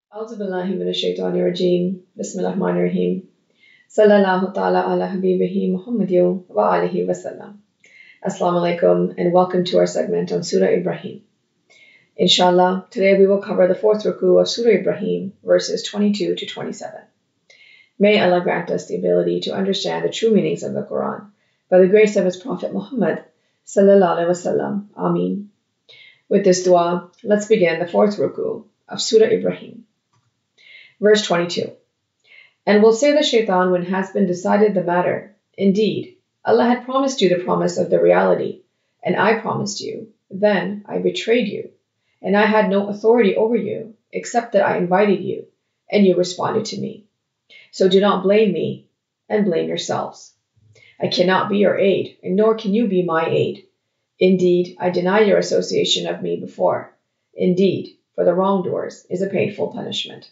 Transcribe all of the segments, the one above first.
أعوذ بالله من الشيطان الرجيم بسم الله الرحمن الرحيم صلى الله ta'ala ala habibihi Muhammad wa alihi wasallam. Assalamu alaikum and welcome to our segment on Surah Ibrahim. Inshallah, today we will cover the fourth Ruku of Surah Ibrahim, verses 22 to 27. May Allah grant us the ability to understand the true meanings of the Quran by the grace of His Prophet Muhammad sallallahu alaihi wasallam. Ameen. With this dua, let's begin the fourth Ruku of Surah Ibrahim. Verse 22. And will say the Shaitan when has been decided the matter, indeed, Allah had promised you the promise of the reality, and I promised you. Then I betrayed you, and I had no authority over you, except that I invited you, and you responded to me. So do not blame me, and blame yourselves. I cannot be your aid, and nor can you be my aid. Indeed, I deny your association of me before. Indeed, for the wrongdoers is a painful punishment.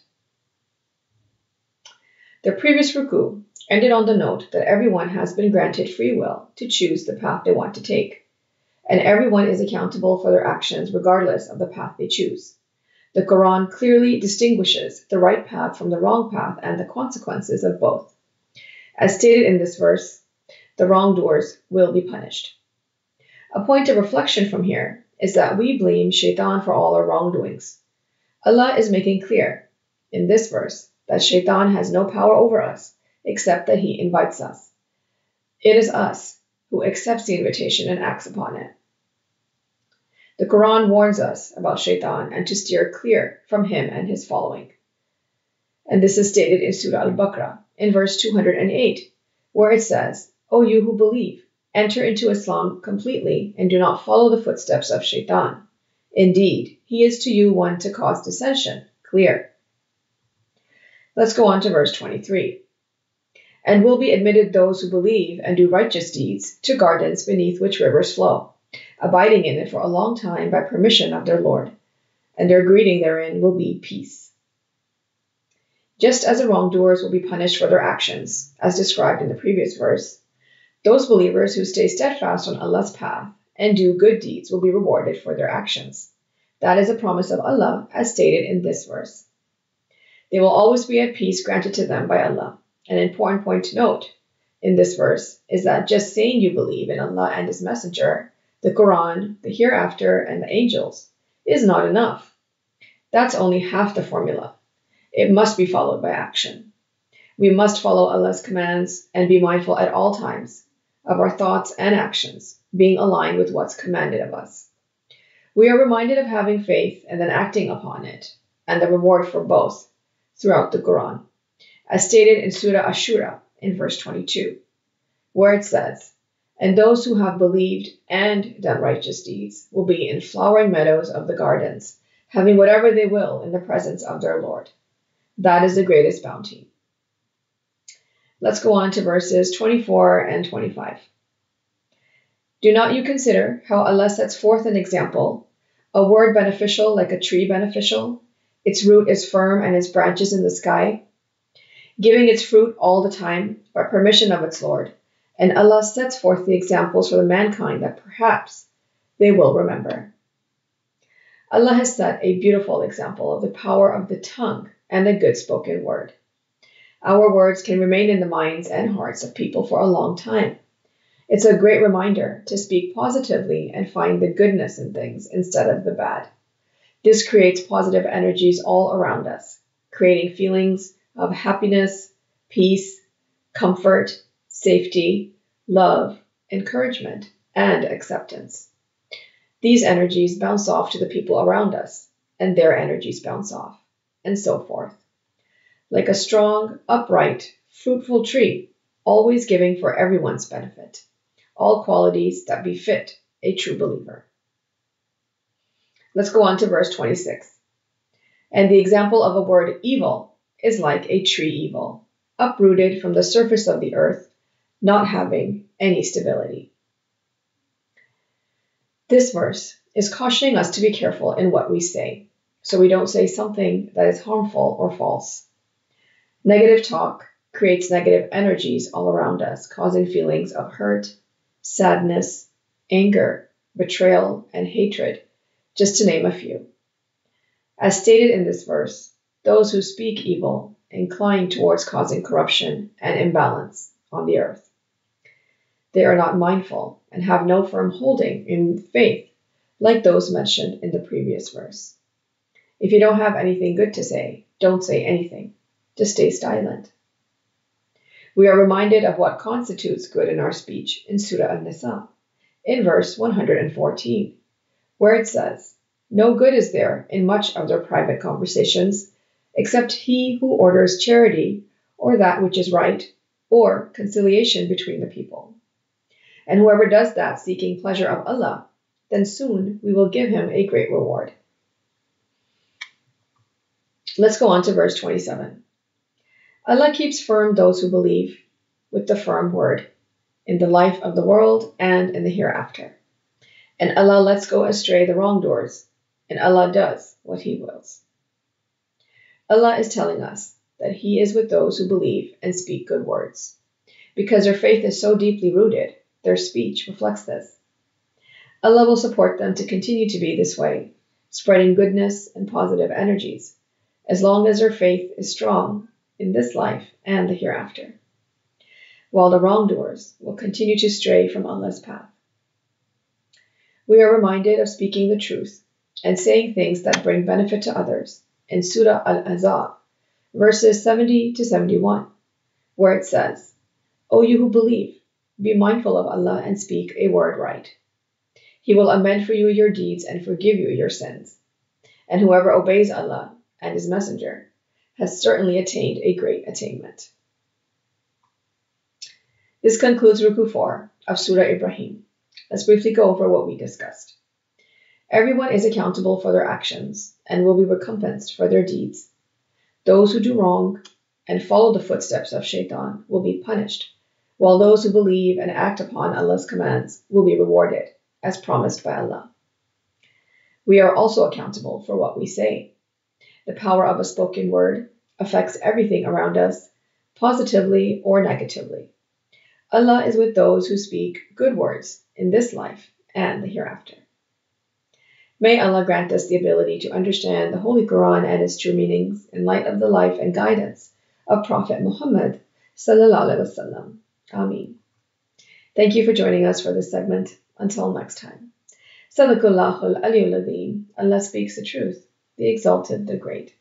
The previous Ruku ended on the note that everyone has been granted free will to choose the path they want to take, and everyone is accountable for their actions regardless of the path they choose. The Quran clearly distinguishes the right path from the wrong path and the consequences of both. As stated in this verse, the wrongdoers will be punished. A point of reflection from here is that we blame Shaitan for all our wrongdoings. Allah is making clear in this verse that Shaitan has no power over us except that he invites us. It is us who accepts the invitation and acts upon it. The Quran warns us about Shaitan and to steer clear from him and his following. And this is stated in Surah Al-Baqarah in verse 208, where it says, O you who believe, enter into Islam completely and do not follow the footsteps of Shaitan. Indeed, he is to you one to cause dissension. Clear. Let's go on to verse 23. And will be admitted those who believe and do righteous deeds to gardens beneath which rivers flow, abiding in it for a long time by permission of their Lord, and their greeting therein will be peace. Just as the wrongdoers will be punished for their actions, as described in the previous verse, those believers who stay steadfast on Allah's path and do good deeds will be rewarded for their actions. That is a promise of Allah as stated in this verse. They will always be at peace granted to them by Allah. An important point to note in this verse is that just saying you believe in Allah and His Messenger, the Quran, the hereafter, and the angels is not enough. That's only half the formula. It must be followed by action. We must follow Allah's commands and be mindful at all times of our thoughts and actions being aligned with what's commanded of us. We are reminded of having faith and then acting upon it, and the reward for both throughout the Quran, as stated in Surah Ashura in verse 22, where it says, And those who have believed and done righteous deeds will be in flowering meadows of the gardens, having whatever they will in the presence of their Lord. That is the greatest bounty. Let's go on to verses 24 and 25. Do not you consider how Allah sets forth an example, a word beneficial like a tree beneficial, its root is firm and its branches in the sky, giving its fruit all the time by permission of its Lord. And Allah sets forth the examples for the mankind that perhaps they will remember. Allah has set a beautiful example of the power of the tongue and the good spoken word. Our words can remain in the minds and hearts of people for a long time. It's a great reminder to speak positively and find the goodness in things instead of the bad. This creates positive energies all around us, creating feelings of happiness, peace, comfort, safety, love, encouragement, and acceptance. These energies bounce off to the people around us, and their energies bounce off, and so forth. Like a strong, upright, fruitful tree, always giving for everyone's benefit, all qualities that befit a true believer. Let's go on to verse 26. And the example of a word evil is like a tree evil, uprooted from the surface of the earth, not having any stability. This verse is cautioning us to be careful in what we say, so we don't say something that is harmful or false. Negative talk creates negative energies all around us, causing feelings of hurt, sadness, anger, betrayal, and hatred, just to name a few. As stated in this verse, those who speak evil incline towards causing corruption and imbalance on the earth. They are not mindful and have no firm holding in faith like those mentioned in the previous verse. If you don't have anything good to say, don't say anything. Just stay silent. We are reminded of what constitutes good in our speech in Surah An-Nisa, in verse 114, where it says, "No good is there in much of their private conversations, except he who orders charity or that which is right, or conciliation between the people. And whoever does that seeking pleasure of Allah, then soon we will give him a great reward." Let's go on to verse 27. Allah keeps firm those who believe with the firm word in the life of the world and in the hereafter. And Allah lets go astray the wrongdoers, and Allah does what He wills. Allah is telling us that He is with those who believe and speak good words. Because their faith is so deeply rooted, their speech reflects this. Allah will support them to continue to be this way, spreading goodness and positive energies, as long as their faith is strong in this life and the hereafter, while the wrongdoers will continue to stray from Allah's path. We are reminded of speaking the truth and saying things that bring benefit to others in Surah Al-Ahzab, verses 70 to 71, where it says, "O you who believe, be mindful of Allah and speak a word right. He will amend for you your deeds and forgive you your sins. And whoever obeys Allah and His Messenger has certainly attained a great attainment." This concludes Ruku 4 of Surah Ibrahim. Let's briefly go over what we discussed. Everyone is accountable for their actions and will be recompensed for their deeds. Those who do wrong and follow the footsteps of Shaitan will be punished, while those who believe and act upon Allah's commands will be rewarded, as promised by Allah. We are also accountable for what we say. The power of a spoken word affects everything around us, positively or negatively. Allah is with those who speak good words in this life and the hereafter. May Allah grant us the ability to understand the Holy Quran and its true meanings in light of the life and guidance of Prophet Muhammad sallallahu alaihi wasallam. Ameen. Thank you for joining us for this segment. Until next time. Sadaqallahul Aliyul Azim. Allah speaks the truth, the exalted, the great.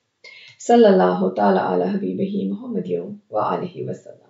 Sallallahu ta'ala ala habibihi Muhammadin wa alihi wa sallam.